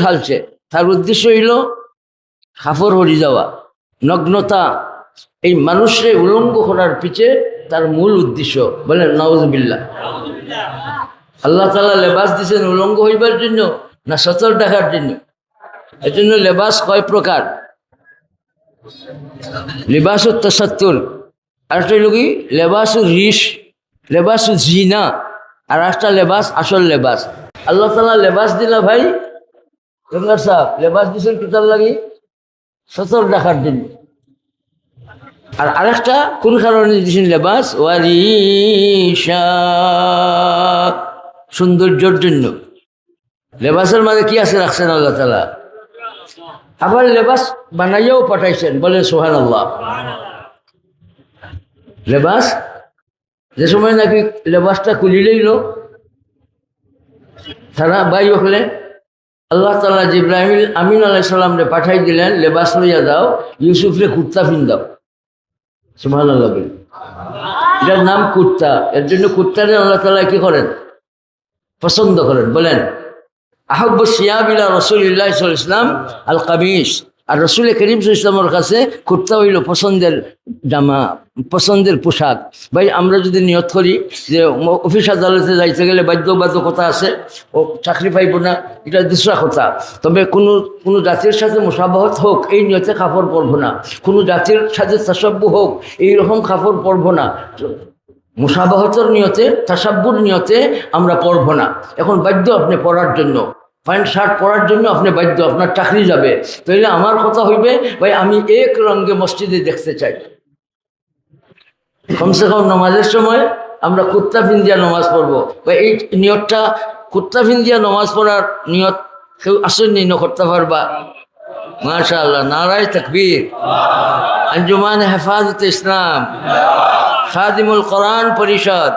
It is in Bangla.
ঢালছে, তার উদ্দেশ্য হইল কাপড় হরি যাওয়া, নগ্নতা, এই মানুষের উলঙ্গ করার পিছে তার মূল উদ্দেশ্য। বলেন নাউজুবিল্লাহ। আল্লাহ তাআলা লেবাস দিয়েছেন উলঙ্গ হইবার জন্য না সচল থাকার জন্য? এর জন্য লেবাস কয় প্রকার? লিবাসু তাসাত্তুর, আর একটা হইল কি লেবাসু রিশ, লেবাসু জিনা, আর একটা লেবাস আসল লেবাস। আল্লাহ তাআলা লেবাস দিলা ভাই গঙ্গার সাহেব, লেবাস দিয়েছেন কিতার লাগি? সচল রাখার জন্য। আর আরেকটা কোন কারণে দিয়েছেন লেবাস? ওয়ারিশা, সৌন্দর্যের জন্য। লেবাসের মাঝে কি আছে রাখছেন আল্লাহ তাআলা? আবার লেবাস বানাইয়াও পাঠাইছেন, বলে সুবহানাল্লাহ। লেবাস যে সময় নাকি লেবাসটা খুলিলেইল তারা বাই হলে আল্লাহ তাআলা জিবরাইল আমিন আলাইহিস সালামরে পাঠাই দিলেন, লেবাস লইয়া দাও, ইউসুফরে কুর্তা পিন্দাও। সুবহানাল্লাহ। এটার নাম কুর্তা। এর জন্য কুর্তারে আল্লাহ তাআলা কি করেন? পছন্দ করেন। বলেন আহাব্বু সিয়াব ইলা রাসূলিল্লাহ সাল্লাল্লাহু আলাইহি ওয়াসাল্লাম আল কামিস। আর রাসূল করিম সাল্লাল্লাহু আলাইহি ওয়াসাল্লামের কাছে কুর্তা হইল পছন্দের জামা, পছন্দের পোশাক। ভাই আমরা যদি নিয়ত করি যে অফিস আদালতে যাইতে গেলে বাধ্যবাধকতা আছে, ও চাকরি পাইব না, এটা দুসরা কথা। তবে কোনো জাতির সাথে মুসাবাহত হোক এই নিয়তে কাপড় পরবো না, কোনো জাতির সাথে তাসাব্বুহ হোক এইরকম কাপড় পরবো না, মুসাবাহতের নিয়তে তাসাব্বুর নিয়তে আমরা পরবো না। এখন বাধ্য আপনি পরার জন্য, প্যান্ট শার্ট পরার জন্য আপনি বাধ্য, আপনার চাকরি যাবে। তাইলে আমার কথা হইবে ভাই আমি এক রঙে মসজিদে দেখতে চাই। কমসে কম নামাজের সময় আমরা কুর্তা পিন্দিয়া নামাজ পড়বো। বা এই নিয়তটা কুর্তা পিন্দিয়া নামাজ পড়ার নিয়ত কেউ আসেননি না করতে পারবা? মাশাআল্লাহ, নারায়ে তাকবীর। আঞ্জুমান হেফাজতে ইসলাম, খাদিমুল কোরআন পরিষদ।